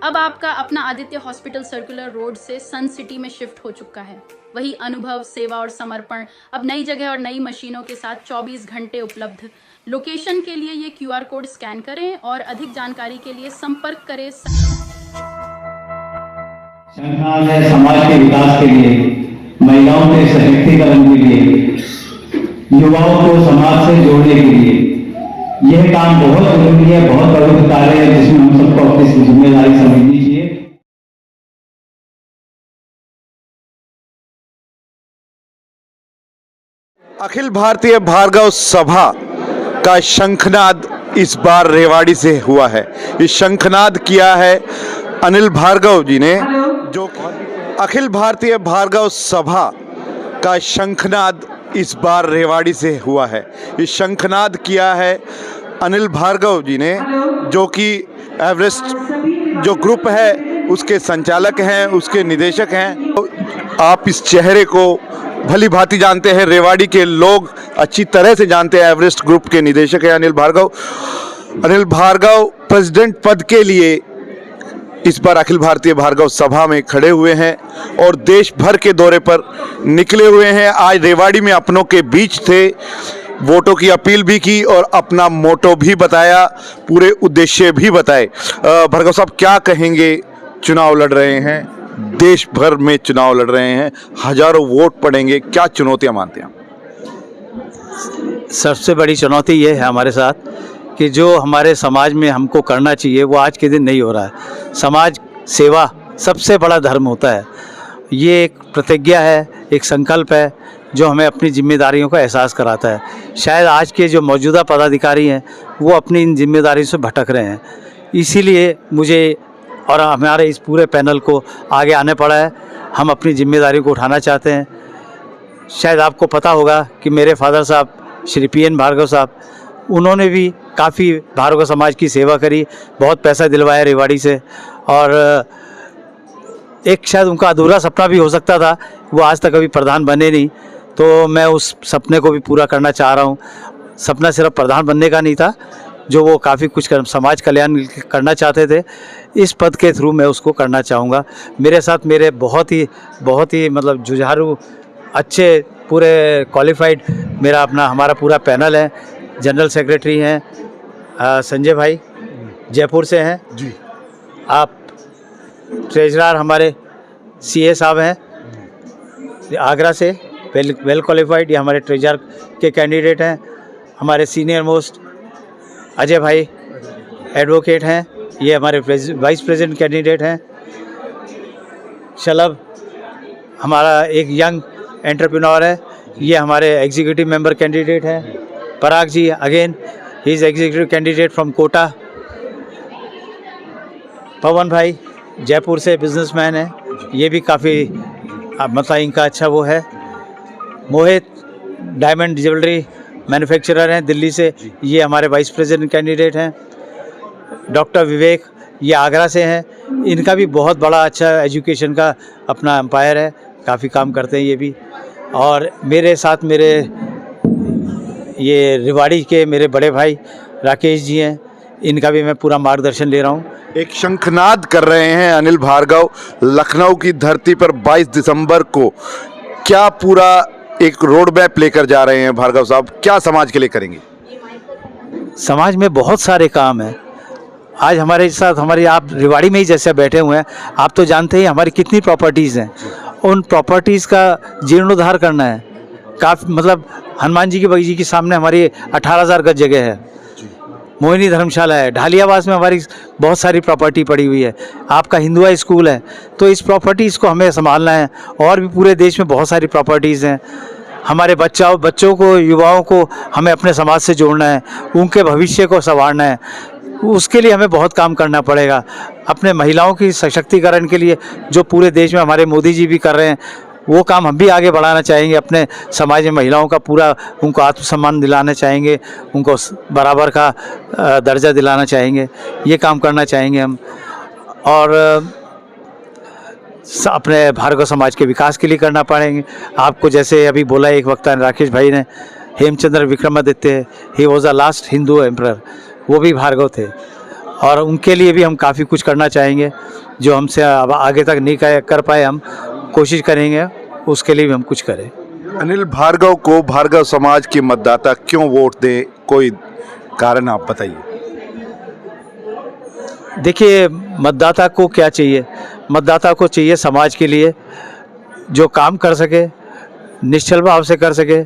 अब आपका अपना आदित्य हॉस्पिटल सर्कुलर रोड से सन सिटी में शिफ्ट हो चुका है। वही अनुभव, सेवा और समर्पण अब नई जगह और नई मशीनों के साथ 24 घंटे उपलब्ध। लोकेशन के लिए ये QR कोड स्कैन करें और अधिक जानकारी के लिए संपर्क करें। शंखनाद समाज के विकास के लिए, महिलाओं के सशक्तिकरण के लिए, युवाओं को समाज से जोड़ने के लिए यह काम बहुत जरूरी है, बहुत बड़ा कार्य है जिसमें हम सबको अपनी जिम्मेदारी समझनी चाहिए। अखिल भारतीय भार्गव सभा का शंखनाद इस बार रेवाड़ी से हुआ है। इस शंखनाद किया है अनिल भार्गव जी ने, जो अखिल भारतीय भार्गव सभा का शंखनाद इस बार रेवाड़ी से हुआ है। इस शंखनाद किया है अनिल भार्गव जी ने, जो कि एवरेस्ट जो ग्रुप है उसके संचालक हैं, उसके निदेशक हैं। आप इस चेहरे को भली भांति जानते हैं, रेवाड़ी के लोग अच्छी तरह से जानते हैं। एवरेस्ट ग्रुप के निदेशक हैं अनिल भार्गव। अनिल भार्गव प्रेसिडेंट पद के लिए इस बार अखिल भारतीय भार्गव सभा में खड़े हुए हैं और देश भर के दौरे पर निकले हुए हैं। आज रेवाड़ी में अपनों के बीच थे, वोटों की अपील भी की और अपना मोटो भी बताया, पूरे उद्देश्य भी बताए। भार्गव साहब, क्या कहेंगे? चुनाव लड़ रहे हैं, देश भर में चुनाव लड़ रहे हैं, हजारों वोट पड़ेंगे, क्या चुनौतियां मानते हैं? सबसे बड़ी चुनौती ये है हमारे साथ कि जो हमारे समाज में हमको करना चाहिए वो आज के दिन नहीं हो रहा है। समाज सेवा सबसे बड़ा धर्म होता है। ये एक प्रतिज्ञा है, एक संकल्प है जो हमें अपनी जिम्मेदारियों का एहसास कराता है। शायद आज के जो मौजूदा पदाधिकारी हैं वो अपनी इन जिम्मेदारियों से भटक रहे हैं, इसीलिए मुझे और हमारे इस पूरे पैनल को आगे आने पड़ा है। हम अपनी जिम्मेदारी को उठाना चाहते हैं। शायद आपको पता होगा कि मेरे फादर साहब श्री PN भार्गव साहब, उन्होंने भी काफ़ी भार्गव समाज की सेवा करी, बहुत पैसा दिलवाया रेवाड़ी से, और एक शायद उनका अधूरा सपना भी हो सकता था, वो आज तक अभी प्रधान बने नहीं, तो मैं उस सपने को भी पूरा करना चाह रहा हूँ। सपना सिर्फ प्रधान बनने का नहीं था, जो वो काफ़ी कुछ समाज कल्याण करना चाहते थे, इस पद के थ्रू मैं उसको करना चाहूँगा। मेरे साथ मेरे बहुत ही मतलब जुझारू, अच्छे, पूरे क्वालिफाइड मेरा हमारा पूरा पैनल है। जनरल सेक्रेटरी हैं संजय भाई, जयपुर से हैं जी। आप ट्रेजरर हमारे CA साहब हैं आगरा से, वेल क्वालिफाइड, ये हमारे ट्रेजरर के कैंडिडेट हैं। हमारे सीनियर मोस्ट अजय भाई एडवोकेट हैं, ये हमारे वाइस प्रेसिडेंट कैंडिडेट हैं। शलभ हमारा एक यंग एंटरप्रेन्योर है, ये हमारे एग्जीक्यूटिव मेंबर कैंडिडेट हैं। Parag ji again, he is executive candidate from Kota. Pawan भाई जयपुर से बिजनेसमैन है, ये भी काफ़ी मतलब इनका अच्छा वो है। मोहित डायमंड ज्वेलरी मैन्युफैक्चरर हैं दिल्ली से, ये हमारे वाइस प्रेसिडेंट कैंडिडेट हैं। डॉक्टर विवेक, ये आगरा से हैं, इनका भी बहुत बड़ा अच्छा एजुकेशन का अपना एम्पायर है, काफ़ी काम करते हैं ये भी। और मेरे साथ मेरे ये रेवाड़ी के मेरे बड़े भाई राकेश जी हैं, इनका भी मैं पूरा मार्गदर्शन ले रहा हूँ। एक शंखनाद कर रहे हैं अनिल भार्गव लखनऊ की धरती पर 22 दिसंबर को। क्या पूरा एक रोड मैप लेकर जा रहे हैं भार्गव साहब? क्या समाज के लिए करेंगे? समाज में बहुत सारे काम हैं। आज हमारे साथ आप रेवाड़ी में ही जैसे बैठे हुए हैं, आप तो जानते ही हमारी कितनी प्रॉपर्टीज़ हैं। उन प्रॉपर्टीज़ का जीर्णोद्धार करना है। काफ़ी मतलब हनुमान जी की बगीचे के सामने हमारी 18,000 गज जगह है। मोहिनी धर्मशाला है, ढालियावास में हमारी बहुत सारी प्रॉपर्टी पड़ी हुई है। आपका हिंदुआ स्कूल है, तो इस प्रॉपर्टीज़ को हमें संभालना है। और भी पूरे देश में बहुत सारी प्रॉपर्टीज़ हैं। हमारे बच्चों को, युवाओं को हमें अपने समाज से जोड़ना है, उनके भविष्य को संवारना है। उसके लिए हमें बहुत काम करना पड़ेगा। अपने महिलाओं की सशक्तिकरण के लिए जो पूरे देश में हमारे मोदी जी भी कर रहे हैं, वो काम हम भी आगे बढ़ाना चाहेंगे। अपने समाज में महिलाओं का पूरा उनको आत्मसम्मान दिलाना चाहेंगे, उनको बराबर का दर्जा दिलाना चाहेंगे, ये काम करना चाहेंगे हम। और अपने भार्गव समाज के विकास के लिए करना पड़ेंगे। आपको जैसे अभी बोला एक वक्ता राकेश भाई ने, Hemchandra Vikramaditya, he was the last Hindu emperor, वो भी भार्गव थे। और उनके लिए भी हम काफ़ी कुछ करना चाहेंगे, जो हमसे अब आगे तक नहीं कर पाए, हम कोशिश करेंगे उसके लिए भी हम कुछ करें। अनिल भार्गव को भार्गव समाज के मतदाता क्यों वोट दें, कोई कारण आप बताइए। देखिए, मतदाता को क्या चाहिए? मतदाता को चाहिए समाज के लिए जो काम कर सके, निश्चल भाव से कर सके,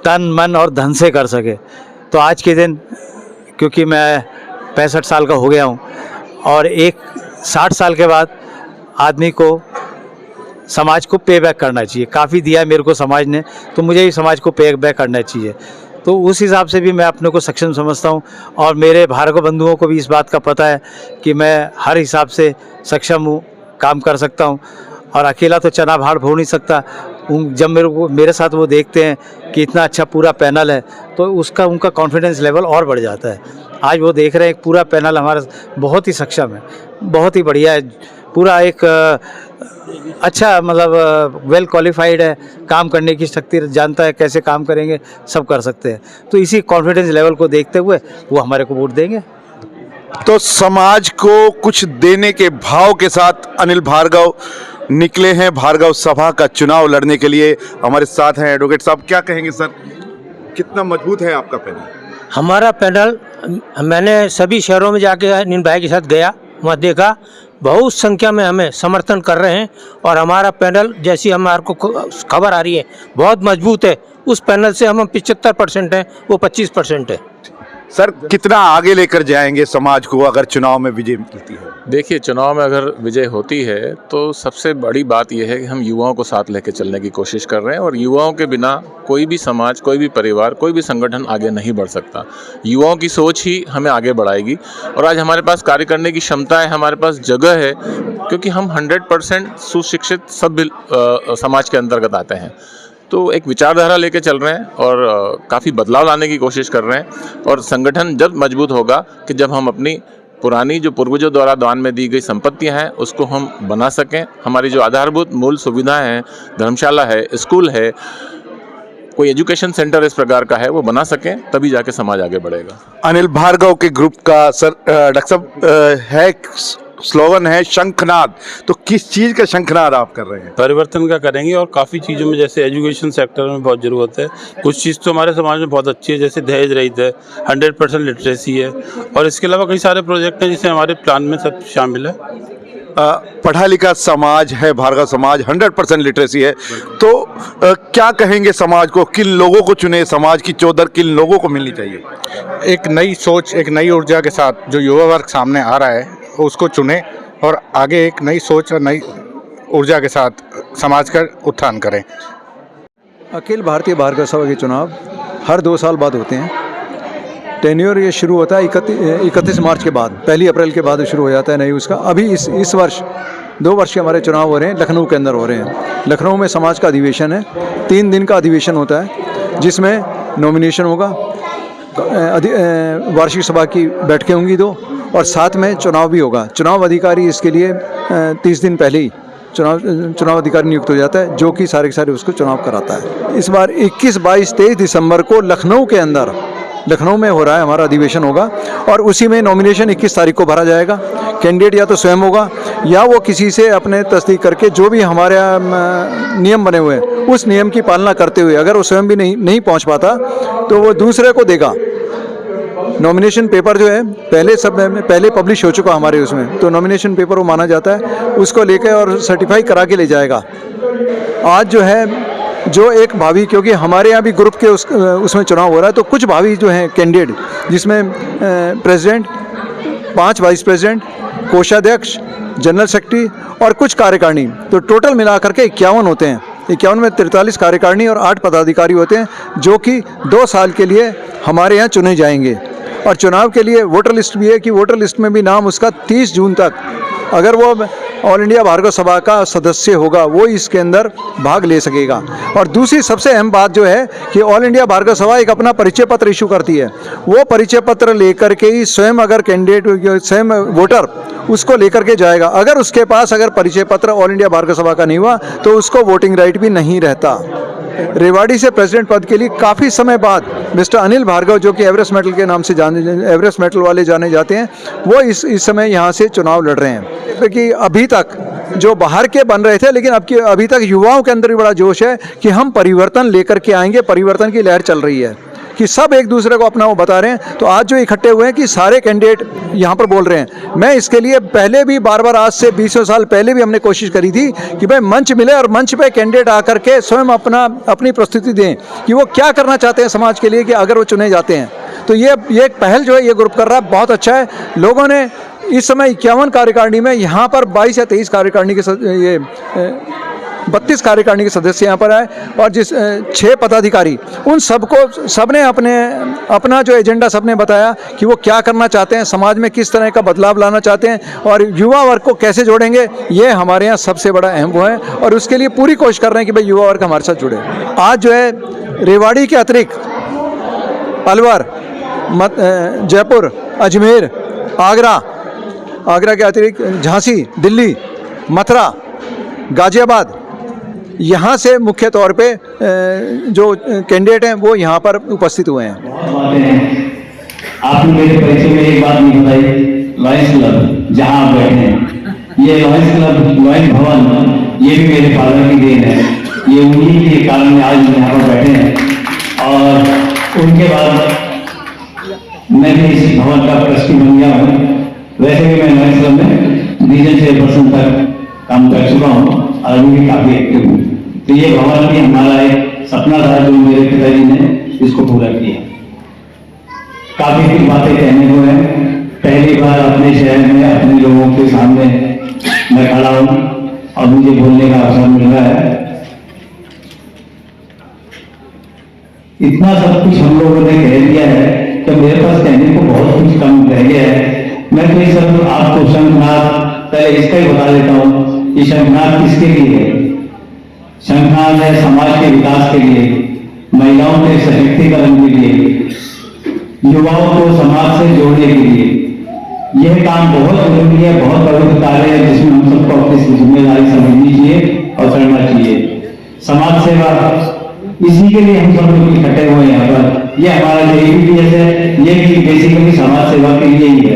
तन मन और धन से कर सके। तो आज के दिन, क्योंकि मैं 65 साल का हो गया हूँ और 60 साल के बाद आदमी को समाज को पे बैक करना चाहिए। काफ़ी दिया है मेरे को समाज ने, तो मुझे भी समाज को पे बैक करना चाहिए। तो उस हिसाब से भी मैं अपने को सक्षम समझता हूँ और मेरे भार्गव बंधुओं को भी इस बात का पता है कि मैं हर हिसाब से सक्षम हूँ, काम कर सकता हूँ और अकेला तो चना भाड़ हो नहीं सकता। जब मेरे साथ वो देखते हैं कि इतना अच्छा पूरा पैनल है तो उनका कॉन्फिडेंस लेवल और बढ़ जाता है। आज वो देख रहे हैं एक पूरा पैनल हमारा बहुत ही सक्षम है, बहुत ही बढ़िया है, पूरा एक अच्छा मतलब वेल क्वालिफाइड है, काम करने की शक्ति जानता है, कैसे काम करेंगे सब कर सकते हैं। तो इसी कॉन्फिडेंस लेवल को देखते हुए वो हमारे को वोट देंगे। तो समाज को कुछ देने के भाव के साथ अनिल भार्गव निकले हैं भार्गव सभा का चुनाव लड़ने के लिए। हमारे साथ हैं एडवोकेट साहब। क्या कहेंगे सर, कितना मजबूत है आपका पैनल? हमारा पैनल, मैंने सभी शहरों में जाके अनिल भाई के साथ गया, वहाँ देखा बहुत संख्या में हमें समर्थन कर रहे हैं और हमारा पैनल जैसी हमारे को खबर आ रही है बहुत मजबूत है। उस पैनल से हम 75% हैं, वो 25% है। सर, कितना आगे लेकर जाएंगे समाज को अगर चुनाव में विजय मिलती है? देखिए, चुनाव में अगर विजय होती है तो सबसे बड़ी बात यह है कि हम युवाओं को साथ लेकर चलने की कोशिश कर रहे हैं और युवाओं के बिना कोई भी समाज, कोई भी परिवार, कोई भी संगठन आगे नहीं बढ़ सकता। युवाओं की सोच ही हमें आगे बढ़ाएगी और आज हमारे पास कार्य करने की क्षमता है, हमारे पास जगह है, क्योंकि हम 100% सुशिक्षित सभ्य समाज के अंतर्गत आते हैं। तो एक विचारधारा लेके चल रहे हैं और काफ़ी बदलाव लाने की कोशिश कर रहे हैं और संगठन जब मजबूत होगा कि जब हम अपनी पुरानी जो पूर्वजों द्वारा दान में दी गई संपत्तियां हैं उसको हम बना सकें। हमारी जो आधारभूत मूल सुविधाएं हैं, धर्मशाला है, स्कूल है, कोई एजुकेशन सेंटर इस प्रकार का है, वो बना सकें, तभी जाके समाज आगे बढ़ेगा। अनिल भार्गव के ग्रुप का सर डॉक्टर साहब है स्लोगन है शंखनाद, तो किस चीज़ का शंखनाद आप कर रहे हैं? परिवर्तन का करेंगे और काफ़ी चीज़ों में, जैसे एजुकेशन सेक्टर में बहुत ज़रूरत है। कुछ चीज़ तो हमारे समाज में बहुत अच्छी है, जैसे दहेज रहित है, 100% लिटरेसी है और इसके अलावा कई सारे प्रोजेक्ट हैं जिसे हमारे प्लान में सब शामिल है। पढ़ा लिखा समाज है भार्गव समाज, 100% लिटरेसी है, तो क्या कहेंगे समाज को, किन लोगों को चुने? समाज की चौधर किन लोगों को मिलनी चाहिए? एक नई सोच, एक नई ऊर्जा के साथ जो युवा वर्ग सामने आ रहा है उसको चुने और आगे एक नई सोच और नई ऊर्जा के साथ समाज का उत्थान करें। अखिल भारतीय भार्गव सभा के चुनाव हर 2 साल बाद होते हैं। टेन्योर ये शुरू होता है 31 मार्च के बाद, 1 अप्रैल के बाद शुरू हो जाता है नई उसका। अभी इस वर्ष 2 वर्ष के हमारे चुनाव हो रहे हैं, लखनऊ के अंदर हो रहे हैं। लखनऊ में समाज का अधिवेशन है, 3 दिन का अधिवेशन होता है जिसमें नॉमिनेशन होगा, वार्षिक सभा की बैठकें होंगी 2 और साथ में चुनाव भी होगा। चुनाव अधिकारी इसके लिए 30 दिन पहले ही चुनाव अधिकारी नियुक्त हो जाता है, जो कि सारे के सारे उसको चुनाव कराता है। इस बार 21, 22, 23 दिसंबर को लखनऊ में हो रहा है हमारा अधिवेशन होगा और उसी में नॉमिनेशन 21 तारीख को भरा जाएगा। कैंडिडेट या तो स्वयं होगा या वो किसी से अपने तस्दीक करके, जो भी हमारे नियम बने हुए हैं उस नियम की पालना करते हुए, अगर वो स्वयं भी नहीं पहुंच पाता तो वो दूसरे को देगा। नॉमिनेशन पेपर जो है पहले पब्लिश हो चुका हमारे उसमें, तो नॉमिनेशन पेपर वो माना जाता है, उसको लेकर और सर्टिफाई करा के ले जाएगा। आज जो है जो एक भावी, क्योंकि हमारे यहाँ भी ग्रुप के उसमें चुनाव हो रहा है, तो कुछ भावी जो हैं कैंडिडेट, जिसमें प्रेसिडेंट, 5 वाइस प्रेसिडेंट, कोषाध्यक्ष, जनरल सेक्रेटरी और कुछ कार्यकारिणी, तो टोटल मिलाकर के 51 होते हैं। 51 में 43 कार्यकारिणी और 8 पदाधिकारी होते हैं, जो कि 2 साल के लिए हमारे यहाँ चुने जाएंगे। और चुनाव के लिए वोटर लिस्ट भी है कि वोटर लिस्ट में भी नाम उसका 30 जून तक, अगर वो ऑल इंडिया भार्गव सभा का सदस्य होगा, वो इसके अंदर भाग ले सकेगा। और दूसरी सबसे अहम बात जो है कि ऑल इंडिया भार्गव सभा एक अपना परिचय पत्र इशू करती है। वो परिचय पत्र लेकर के ही स्वयं, अगर कैंडिडेट स्वयं वोटर उसको लेकर के जाएगा, अगर उसके पास परिचय पत्र ऑल इंडिया भार्गव सभा का नहीं हुआ तो उसको वोटिंग राइट भी नहीं रहता। रेवाड़ी से प्रेसिडेंट पद के लिए काफ़ी समय बाद मिस्टर अनिल भार्गव, जो कि एवरेस्ट मेटल के नाम से एवरेस्ट मेटल वाले जाने जाते हैं, वो इस समय यहाँ से चुनाव लड़ रहे हैं। क्योंकि अभी तक जो बाहर के बन रहे थे, लेकिन अभी तक युवाओं के अंदर भी बड़ा जोश है कि हम परिवर्तन लेकर के आएंगे। परिवर्तन की लहर चल रही है कि सब एक दूसरे को अपना वो बता रहे हैं। तो आज जो इकट्ठे हुए हैं कि सारे कैंडिडेट यहाँ पर बोल रहे हैं। मैं इसके लिए पहले भी बार आज से 20 साल पहले भी हमने कोशिश करी थी कि भाई मंच मिले और मंच पे कैंडिडेट आकर के स्वयं अपनी प्रस्तुति दें कि वो क्या करना चाहते हैं समाज के लिए, कि अगर वो चुने जाते हैं। तो ये एक पहल जो है ये ग्रुप कर रहा है, बहुत अच्छा है। लोगों ने इस समय 51 कार्यकारिणी में यहाँ पर 22 या 23 कार्यकारिणी के 32 कार्यकारिणी के सदस्य यहाँ पर आए और जिस 6 पदाधिकारी, उन सबने अपना जो एजेंडा सबने बताया कि वो क्या करना चाहते हैं, समाज में किस तरह का बदलाव लाना चाहते हैं और युवा वर्ग को कैसे जोड़ेंगे। ये हमारे यहाँ सबसे बड़ा अहम वो है और उसके लिए पूरी कोशिश कर रहे हैं कि भाई युवा वर्ग हमारे साथ जुड़े। आज जो है रेवाड़ी के अतिरिक्त अलवर, जयपुर, अजमेर, आगरा के अतिरिक्त झांसी, दिल्ली, मथुरा, गाजियाबाद, यहाँ से मुख्य तौर पे जो कैंडिडेट हैं वो यहाँ पर उपस्थित हुए हैं। बहुत बातें हैं, आपने मेरे परिचय में एक बात नहीं बताई। लॉयंस क्लब जहाँ आप बैठे हैं, ये लॉयंस क्लब, लॉयंस भवन, ये भी मेरे फादर की देन है। ये उन्हीं के कारण आज यहाँ पर बैठे हैं और उनके बाद मैं भी इस भवन का ट्रस्टी बन गया हूँ। वैसे भी मैं लॉयंस क्लब में रीजन चेयरपर्सन तक काम कर चुका हूँ और अभी भी काफी एक्टिव हूँ। तो ये भवन भी हमारा एक सपना था जो मेरे पिताजी ने इसको पूरा किया। काफी कुछ बातें कहने को है। पहली बार अपने शहर में अपने लोगों के सामने मैं खड़ा हूँ और मुझे बोलने का अवसर मिल रहा है। इतना सब कुछ हम लोगों ने कह दिया है कि मेरे पास कहने को बहुत कुछ कम रह गया है। मैं तो ये सब आपको शंखनाद पहले इसका ही बता देता हूँ कि शंखनाद किसके लिए है। शंखनाद है समाज के विकास के लिए, महिलाओं के सशक्तिकरण के लिए, युवाओं को समाज से जोड़ने के लिए। यह काम बहुत जरूरी है, बहुत पवित्र कार्य है जिसमें हम सबको अपनी जिम्मेदारी समझनी चाहिए और करना चाहिए। समाज सेवा, इसी के लिए हम सब लोग इकट्ठे हुए हैं यहाँ पर। ये हमारा जो APPS है, ये भी बेसिकली समाज सेवा के लिए ही है।